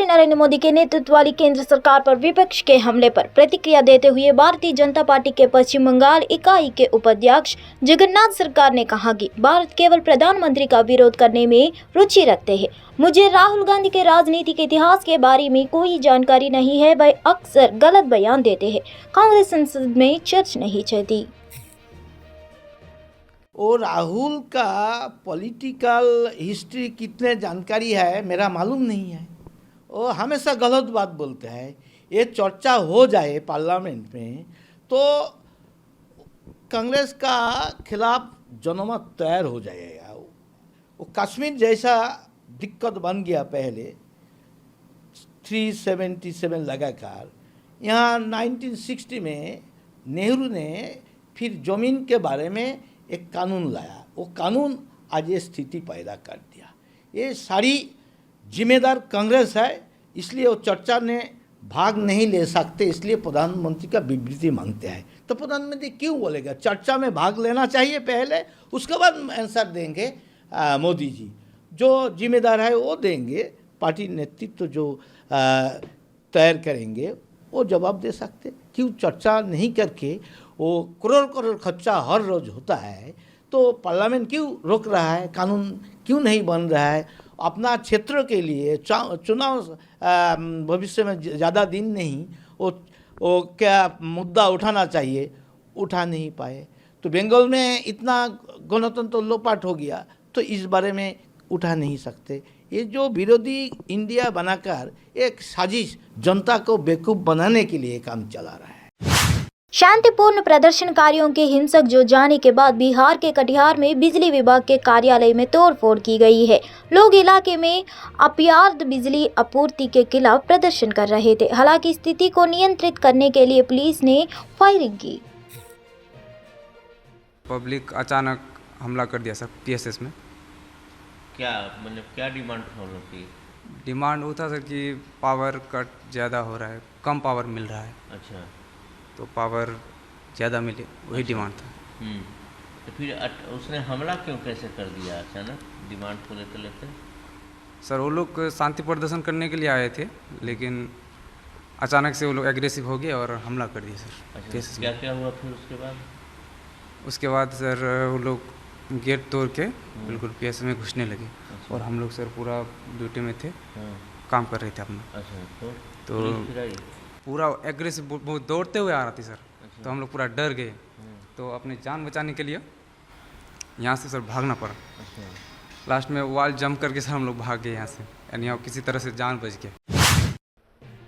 प्रधानमंत्री नरेंद्र मोदी के नेतृत्व वाली केंद्र सरकार पर विपक्ष के हमले पर प्रतिक्रिया देते हुए भारतीय जनता पार्टी के पश्चिम बंगाल इकाई के उपाध्यक्ष जगन्नाथ सरकार ने कहा कि भारत केवल प्रधानमंत्री का विरोध करने में रुचि रखते हैं। मुझे राहुल गांधी के राजनीतिक इतिहास के बारे में कोई जानकारी नहीं है। वह अक्सर गलत बयान देते हैं। कांग्रेस संसद में चर्चा नहीं चाहती। और राहुल का पॉलिटिकल हिस्ट्री कितने जानकारी है मेरा मालूम नहीं है। वो हमेशा गलत बात बोलते हैं। ये चर्चा हो जाए पार्लियामेंट में तो कांग्रेस का खिलाफ जनमत तैयार हो जाएगा। वो कश्मीर जैसा दिक्कत बन गया पहले 377 लगाकर। यहाँ 1960 में नेहरू ने फिर ज़मीन के बारे में एक कानून लाया। वो कानून आज ये स्थिति पैदा कर दिया। ये सारी जिम्मेदार कांग्रेस है, इसलिए वो चर्चा में भाग नहीं ले सकते, इसलिए प्रधानमंत्री का विवृत्ति मांगते हैं। तो प्रधानमंत्री क्यों बोलेगा? चर्चा में भाग लेना चाहिए पहले, उसके बाद आंसर देंगे मोदी जी। जो जिम्मेदार है वो देंगे, पार्टी नेतृत्व जो तैयार करेंगे वो जवाब दे सकते। क्यों चर्चा नहीं करके वो करोड़ करोड़ खर्चा हर रोज़ होता है, तो पार्लियामेंट क्यों रोक रहा है? कानून क्यों नहीं बन रहा है? अपना क्षेत्र के लिए चुनाव भविष्य में ज़्यादा दिन नहीं, वो क्या मुद्दा उठाना चाहिए, उठा नहीं पाए। तो बंगाल में इतना गणतंत्र लोपाट हो गया, तो इस बारे में उठा नहीं सकते। ये जो विरोधी इंडिया बनाकर एक साजिश जनता को बेवकूफ़ बनाने के लिए काम चला रहा है। शांतिपूर्ण प्रदर्शनकारियों के हिंसक जो जाने के बाद बिहार के कटिहार में बिजली विभाग के कार्यालय में तोड़फोड़ की गई है। लोग इलाके में अपर्याप्त बिजली आपूर्ति के खिलाफ प्रदर्शन कर रहे थे। हालांकि स्थिति को नियंत्रित करने के लिए पुलिस ने फायरिंग की। पब्लिक अचानक हमला कर दिया सर पीएसएस में। क्या मतलब क्या डिमांड था उन लोग की? डिमांड वो था सर कि पावर कट ज़्यादा हो रहा है, कम पावर मिल रहा है। अच्छा, तो पावर ज़्यादा मिले, वही डिमांड था। तो फिर उसने हमला क्यों कैसे कर दिया अचानक डिमांड को लेते लेते? सर वो लोग शांति प्रदर्शन करने के लिए आए थे, लेकिन अचानक से वो लोग एग्रेसिव हो गए और हमला कर दिया सर। अच्छा, क्या क्या हुआ फिर उसके बाद? उसके बाद सर वो लोग गेट तोड़ के बिल्कुल पीएसएस में घुसने लगे। अच्छा। और हम लोग सर पूरा ड्यूटी में थे, काम कर रहे थे अपना। अच्छा, तो पूरा एग्रेसिव दौड़ते हुए आ रहा थी सर। अच्छा। तो हम लोग पूरा डर गए, तो अपने जान बचाने के लिए यहाँ से सर भागना पड़ा। अच्छा। लास्ट में वॉल जंप करके सर हम लोग भाग गए यहाँ से, यानी अब किसी तरह से जान बच गए।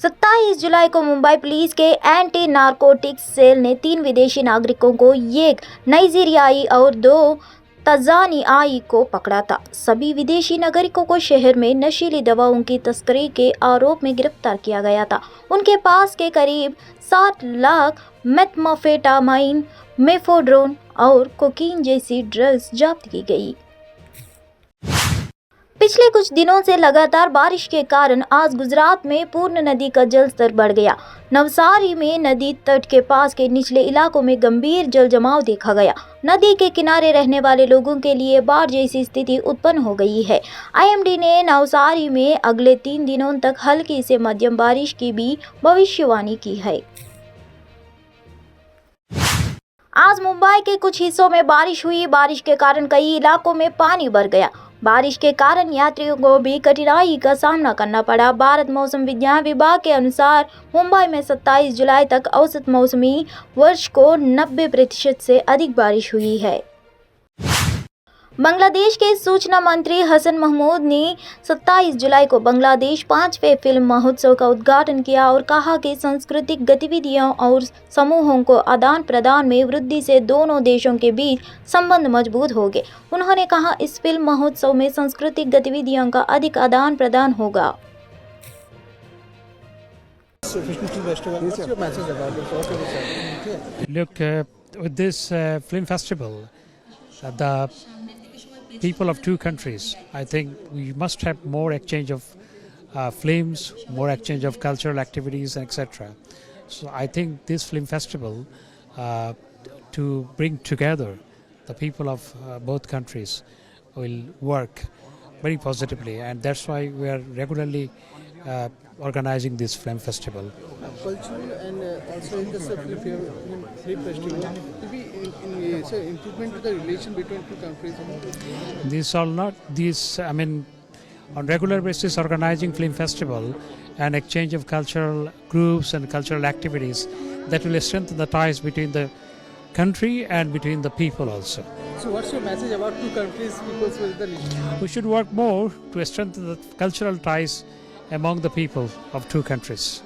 27 जुलाई को मुंबई पुलिस के एंटी नारकोटिक्स सेल ने 3 विदेशी नागरिकों को, एक नाइजीरियाई और 2 तंजानियाई को पकड़ा था। सभी विदेशी नागरिकों को शहर में नशीली दवाओं की तस्करी के आरोप में गिरफ्तार किया गया था। उनके पास के करीब 60 लाख मेथाम्फेटामाइन, मेफोड्रोन और कोकीन जैसी ड्रग्स जब्त की गई। पिछले कुछ दिनों से लगातार बारिश के कारण आज गुजरात में पूर्ण नदी का जलस्तर बढ़ गया। नवसारी में नदी तट के पास के निचले इलाकों में गंभीर जल जमाव देखा गया। नदी के किनारे रहने वाले लोगों के लिए बाढ़ जैसी स्थिति उत्पन्न हो गई है। आईएमडी ने नवसारी में अगले 3 दिनों तक हल्की से मध्यम बारिश की भी भविष्यवाणी की है। आज मुंबई के कुछ हिस्सों में बारिश हुई। बारिश के कारण कई इलाकों में पानी भर गया। बारिश के कारण यात्रियों को भी कठिनाई का सामना करना पड़ा। भारत मौसम विज्ञान विभाग के अनुसार मुंबई में 27 जुलाई तक औसत मौसमी वर्ष को 90% से अधिक बारिश हुई है। बांग्लादेश के सूचना मंत्री हसन महमूद ने 27 जुलाई को बांग्लादेश 5वें फिल्म महोत्सव का उद्घाटन किया और कहा कि सांस्कृतिक गतिविधियों और समूहों को आदान प्रदान में वृद्धि से दोनों देशों के बीच संबंध मजबूत होंगे। उन्होंने कहा इस फिल्म महोत्सव में सांस्कृतिक गतिविधियों का अधिक आदान प्रदान होगा। Look, with this film festival, the people of 2 countries, I think we must have more exchange of films, more exchange of cultural activities, etc. So I think this film festival to bring together the people of both countries will work very positively, and that's why we are regularly organizing this film festival. Cultural and also in the film festival to be improvement to the relation between two countries. These are not these. I mean, on regular basis, organizing film festival and exchange of cultural groups and cultural activities that will strengthen the ties between the country and between the people also. So what's your message about two countries peoples with the relation? We should work more to strengthen the cultural ties among the people of two countries.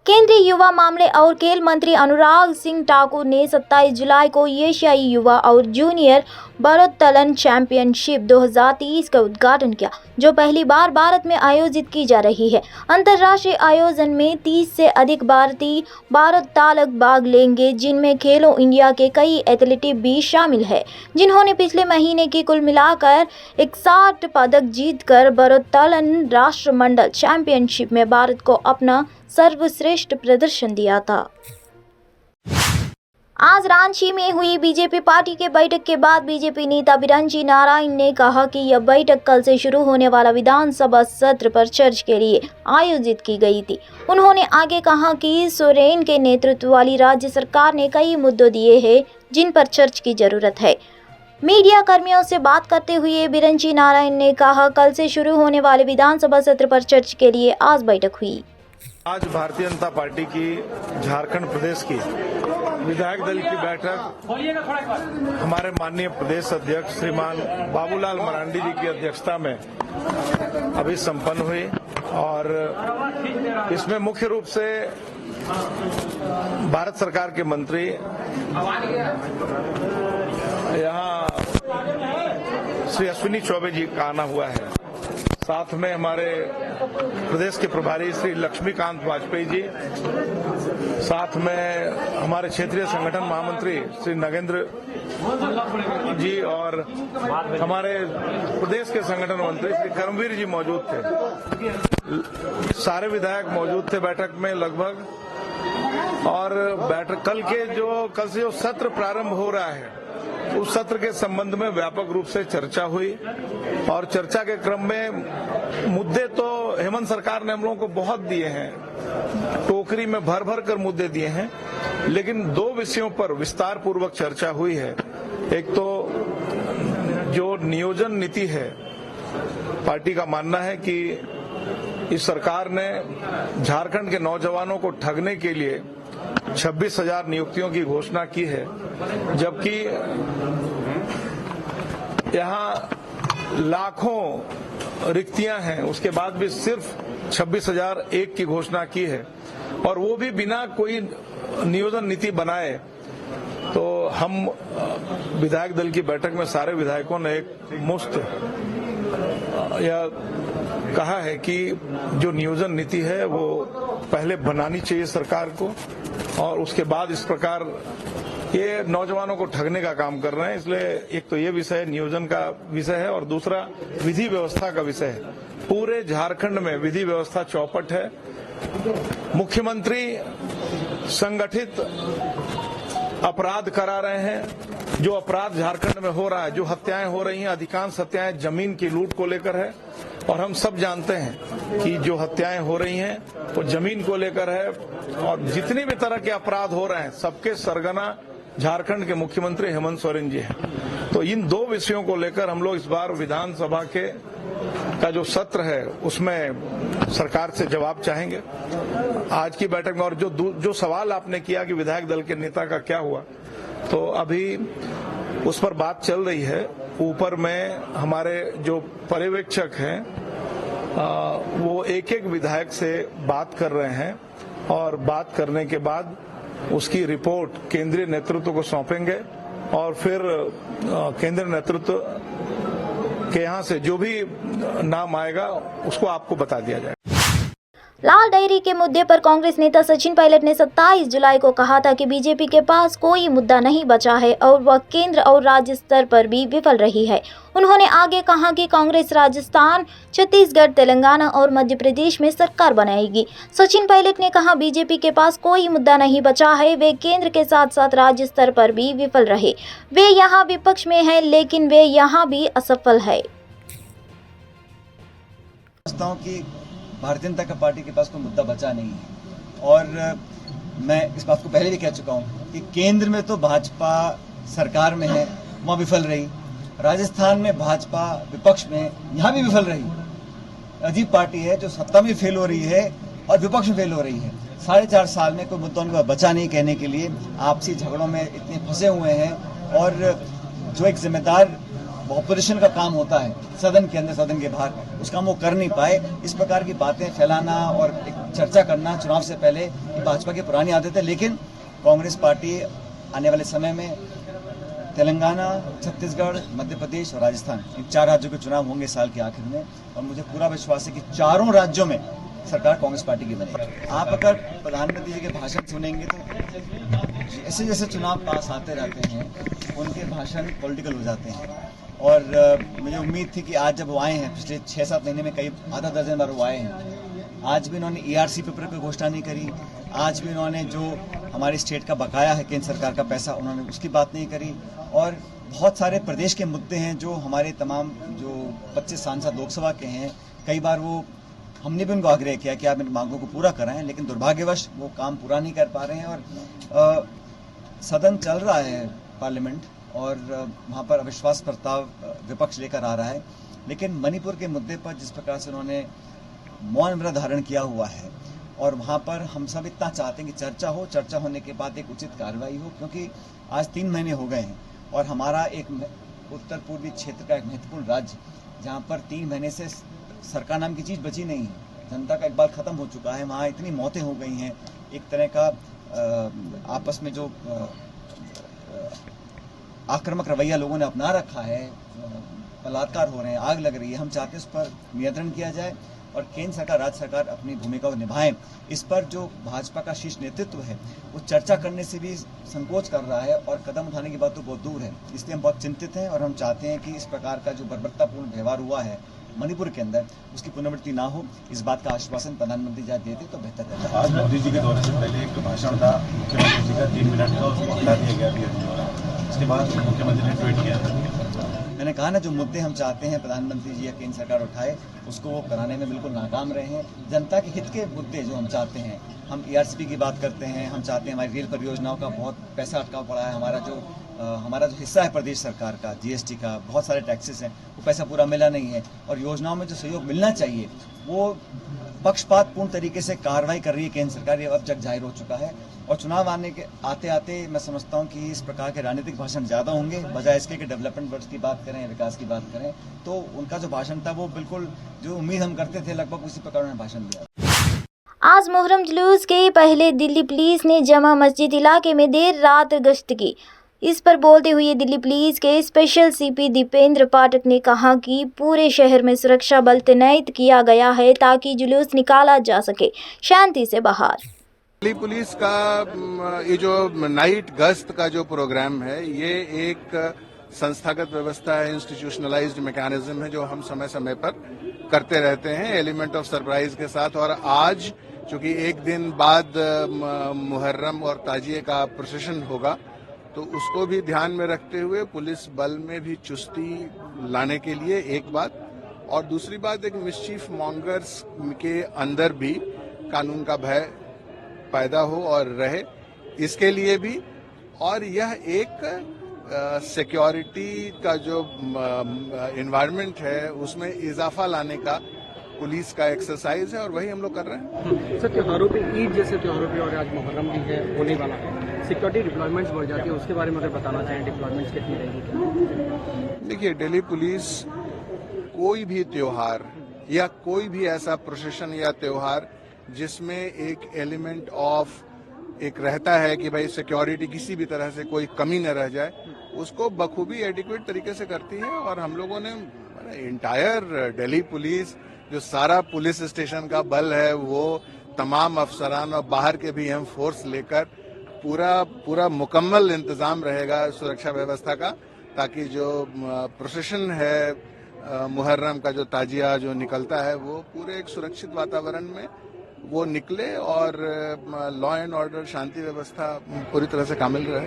केंद्रीय युवा मामले और खेल मंत्री अनुराग सिंह ठाकुर ने 27 जुलाई को एशियाई युवा और जूनियर भारोत्तोलन चैंपियनशिप 2023 का उद्घाटन किया, जो पहली बार भारत में आयोजित की जा रही है। अंतर्राष्ट्रीय आयोजन में 30 से अधिक भारतीय भारोत्तोलक भाग लेंगे, जिनमें खेलो इंडिया के कई एथलीट भी शामिल हैं, जिन्होंने पिछले महीने की कुल मिलाकर 61 पदक जीतकर भारोत्तोलन राष्ट्रमंडल चैंपियनशिप में भारत को अपना सर्वश्रेष्ठ प्रदर्शन दिया था। आज रांची में हुई बीजेपी पार्टी के बैठक के बाद बीजेपी नेता बिरंची नारायण ने कहा कि यह बैठक कल से शुरू होने वाला विधानसभा सत्र पर चर्चा के लिए आयोजित की गई थी। उन्होंने आगे कहा कि सोरेन के नेतृत्व वाली राज्य सरकार ने कई मुद्दे दिए हैं जिन पर चर्चा की जरूरत है। मीडिया कर्मियों से बात करते हुए बिरंची नारायण ने कहा, कल से शुरू होने वाले विधानसभा सत्र पर चर्चा के लिए आज बैठक हुई। आज भारतीय जनता पार्टी की झारखंड प्रदेश की विधायक दल की बैठक हमारे माननीय प्रदेश अध्यक्ष श्रीमान बाबूलाल मरांडी जी की अध्यक्षता में अभी संपन्न हुई और इसमें मुख्य रूप से भारत सरकार के मंत्री यहाँ श्री अश्विनी चौबे जी का आना हुआ है। साथ में हमारे प्रदेश के प्रभारी श्री लक्ष्मीकांत वाजपेयी जी, साथ में हमारे क्षेत्रीय संगठन महामंत्री श्री नगेंद्र जी और हमारे प्रदेश के संगठन मंत्री श्री कर्मवीर जी मौजूद थे। सारे विधायक मौजूद थे बैठक में लगभग। और बैठक कल से जो सत्र प्रारंभ हो रहा है उस सत्र के संबंध में व्यापक रूप से चर्चा हुई और चर्चा के क्रम में मुद्दे तो हेमंत सरकार ने हम लोगों को बहुत दिए हैं, टोकरी में भर भर कर मुद्दे दिए हैं, लेकिन दो विषयों पर विस्तार पूर्वक चर्चा हुई है। एक तो जो नियोजन नीति है, पार्टी का मानना है कि इस सरकार ने झारखंड के नौजवानों को ठगने के लिए 26,000 नियुक्तियों की घोषणा की है, जबकि यहाँ लाखों रिक्तियां हैं, उसके बाद भी सिर्फ 26,001 की घोषणा की है और वो भी बिना कोई नियोजन नीति बनाए। तो हम विधायक दल की बैठक में सारे विधायकों ने एक मुश्त यह कहा है कि जो नियोजन नीति है वो पहले बनानी चाहिए सरकार को और उसके बाद इस प्रकार ये नौजवानों को ठगने का काम कर रहे हैं। इसलिए एक तो ये विषय नियोजन का विषय है और दूसरा विधि व्यवस्था का विषय है। पूरे झारखंड में विधि व्यवस्था चौपट है। मुख्यमंत्री संगठित अपराध करा रहे हैं। जो अपराध झारखंड में हो रहा है, जो हत्याएं हो रही हैं, अधिकांश हत्याएं जमीन की लूट को लेकर है और हम सब जानते हैं कि जो हत्याएं हो रही हैं वो जमीन को लेकर है और जितनी भी तरह के अपराध हो रहे हैं सबके सरगना झारखंड के मुख्यमंत्री हेमंत सोरेन जी हैं। तो इन दो विषयों को लेकर हम लोग इस बार विधानसभा का जो सत्र है उसमें सरकार से जवाब चाहेंगे आज की बैठक में। और जो सवाल आपने किया कि विधायक दल के नेता का क्या हुआ, तो अभी उस पर बात चल रही है। ऊपर में हमारे जो पर्यवेक्षक हैं वो एक एक विधायक से बात कर रहे हैं और बात करने के बाद उसकी रिपोर्ट केंद्रीय नेतृत्व को सौंपेंगे और फिर केंद्रीय नेतृत्व के यहाँ से जो भी नाम आएगा उसको आपको बता दिया जाएगा। लाल डायरी के मुद्दे पर कांग्रेस नेता सचिन पायलट ने 27 जुलाई को कहा था कि बीजेपी के पास कोई मुद्दा नहीं बचा है और वह केंद्र और राज्य स्तर पर भी विफल रही है। उन्होंने आगे कहा कि कांग्रेस राजस्थान, छत्तीसगढ़, तेलंगाना और मध्य प्रदेश में सरकार बनाएगी। सचिन पायलट ने कहा, बीजेपी के पास कोई मुद्दा नहीं बचा है। वे केंद्र के साथ साथ राज्य स्तर पर भी विफल रहे। वे यहाँ विपक्ष में है लेकिन वे यहाँ भी असफल है। समझता हूँ कि भारतीय जनता पार्टी के पास कोई मुद्दा बचा नहीं है और मैं इस बात को पहले भी कह चुका हूँ कि केंद्र में तो भाजपा सरकार में है, वहाँ विफल रही। राजस्थान में भाजपा विपक्ष में, यहाँ भी विफल रही। अजीब पार्टी है जो सत्ता में फेल हो रही है और विपक्ष में फेल हो रही है। 4.5 साल में कोई मुद्दा उनका बचा नहीं कहने के लिए, आपसी झगड़ों में इतने फंसे हुए हैं। और जो एक जिम्मेदार ऑपोजिशन का काम होता है सदन के अंदर सदन के बाहर, उस काम वो कर नहीं पाए। इस प्रकार की बातें फैलाना और एक चर्चा करना चुनाव से पहले ये भाजपा की पुरानी आदत है। लेकिन कांग्रेस पार्टी आने वाले समय में तेलंगाना, छत्तीसगढ़, मध्य प्रदेश और राजस्थान, इन 4 राज्यों के चुनाव होंगे साल के आखिर में और मुझे पूरा विश्वास है कि चारों राज्यों में सरकार कांग्रेस पार्टी की बनेगी। आप अगर प्रधानमंत्री जी के भाषण सुनेंगे तो जैसे जैसे चुनाव पास आते रहते हैं उनके भाषण पॉलिटिकल हो जाते हैं। और मुझे उम्मीद थी कि आज जब वो आए हैं, पिछले 6-7 महीने में कई आधा दर्जन बार वो आए हैं, आज भी इन्होंने ERC पेपर की घोषणा नहीं करी। आज भी इन्होंने जो हमारी स्टेट का बकाया है केंद्र सरकार का पैसा, उन्होंने उसकी बात नहीं करी। और बहुत सारे प्रदेश के मुद्दे हैं जो हमारे तमाम जो 25 सांसद लोकसभा के हैं, कई बार वो हमने भी उनको आग्रह किया कि आप इन मांगों को पूरा कराएं, लेकिन दुर्भाग्यवश वो काम पूरा नहीं कर पा रहे हैं। और सदन चल रहा है पार्लियामेंट और वहाँ पर अविश्वास प्रस्ताव विपक्ष लेकर आ रहा है, लेकिन मणिपुर के मुद्दे पर जिस प्रकार से उन्होंने मौन व्रत धारण किया हुआ है और वहाँ पर हम सब इतना चाहते हैं कि चर्चा हो, चर्चा होने के बाद एक उचित कार्रवाई हो, क्योंकि आज 3 महीने हो गए हैं और हमारा एक उत्तर पूर्वी क्षेत्र का एक महत्वपूर्ण राज्य जहाँ पर 3 महीने से सरकार नाम की चीज़ बची नहीं है, जनता का इकबाल खत्म हो चुका है। वहाँ इतनी मौतें हो गई हैं, एक तरह का आपस में जो आक्रामक रवैया लोगों ने अपना रखा है, बलात्कार हो रहे हैं, आग लग रही है। हम चाहते हैं उस पर नियंत्रण किया जाए और केंद्र सरकार, राज्य सरकार अपनी भूमिका को निभाएं। इस पर जो भाजपा का शीर्ष नेतृत्व है वो चर्चा करने से भी संकोच कर रहा है और कदम उठाने की बात तो बहुत दूर है। इसलिए हम बहुत चिंतित हैं और हम चाहते हैं कि इस प्रकार का जो बर्बरतापूर्ण व्यवहार हुआ है मणिपुर के अंदर, उसकी पुनरावृत्ति ना हो। इस बात का आश्वासन प्रधानमंत्री जी देते तो बेहतर रहता। आज मोदी जी के दौरे से पहले एक भाषण था मुख्यमंत्री जी का 3 मिनट का, उसको हटा दिया गया पीएम द्वारा। इसके बाद मुख्यमंत्री ने ट्वीट किया था। मैंने कहा ना, जो मुद्दे हम चाहते हैं प्रधानमंत्री जी या केंद्र सरकार उठाए, उसको वो कराने में बिल्कुल नाकाम रहे हैं। जनता के हित के मुद्दे जो हम चाहते हैं, हम ERCP की बात करते हैं, हम चाहते हैं हमारी रेल परियोजनाओं का बहुत पैसा अटका पड़ा है, हमारा जो हिस्सा है प्रदेश सरकार का GST का, बहुत सारे टैक्सेस हैं, वो पैसा पूरा मिला नहीं है और योजनाओं में जो सहयोग मिलना चाहिए वो पक्षपातपूर्ण तरीके से कार्रवाई कर रही है केंद्र सरकार, ये अब जग जाहिर हो चुका है। और चुनाव आते आते मैं समझता हूं कि इस प्रकार के राजनीतिक भाषण ज़्यादा होंगे, बजाय इसके कि डेवलपमेंट वर्ड्स की बात करें, विकास की बात करें। तो उनका जो भाषण था वो बिल्कुल जो उम्मीद हम करते थे लगभग उसी प्रकार उन्होंने भाषण दिया। आज मुहर्रम जुलूस के पहले दिल्ली पुलिस ने जमा मस्जिद इलाके में देर रात गश्त की। इस पर बोलते हुए दिल्ली पुलिस के स्पेशल CP दीपेंद्र पाठक ने कहा कि पूरे शहर में सुरक्षा बल तैनात किया गया है ताकि जुलूस निकाला जा सके शांति से बाहर। दिल्ली पुलिस का ये जो नाइट गश्त का जो प्रोग्राम है, ये एक संस्थागत व्यवस्था है, इंस्टीट्यूशनलाइज्ड मैकेनिज्म है जो हम समय समय पर करते रहते हैं एलिमेंट ऑफ सरप्राइज के साथ। और आज चूंकि एक दिन बाद मुहर्रम और ताजिए का प्रोसेशन होगा, तो उसको भी ध्यान में रखते हुए पुलिस बल में भी चुस्ती लाने के लिए एक बात, और दूसरी बात एक मिस्चीफ मॉन्गर्स के अंदर भी कानून का भय पैदा हो और रहे, इसके लिए भी। और यह एक सिक्योरिटी का जो एनवायरनमेंट है उसमें इजाफा लाने का पुलिस का एक्सरसाइज है और वही हम लोग कर रहे हैं। सर, त्योहारों पे, ईद जैसे त्योहारों पे और आज मुहर्रम भी है, होने वाला है, सिक्योरिटी डिप्लॉयमेंट्स बढ़ जाती है, उसके बारे में अगर बताना चाहें, डिप्लॉयमेंट्स कितनी रहेगी? देखिए, दिल्ली पुलिस कोई भी त्योहार या कोई भी ऐसा प्रोसेशन या त्योहार जिसमें एक एलिमेंट ऑफ एक रहता है कि भाई सिक्योरिटी किसी भी तरह से कोई कमी न रह जाए, उसको बखूबी एडिक्वेट तरीके से करती है। और हम लोगों ने इंटायर दिल्ली पुलिस, जो सारा पुलिस स्टेशन का बल है, वो तमाम अफसरान और बाहर के भी हम फोर्स लेकर पूरा मुकम्मल इंतजाम रहेगा सुरक्षा व्यवस्था का, ताकि जो प्रोसेशन है मुहर्रम का, जो ताजिया जो निकलता है, वो पूरे एक सुरक्षित वातावरण में वो निकले और लॉ एंड ऑर्डर, शांति व्यवस्था पूरी तरह से कामिल रहे।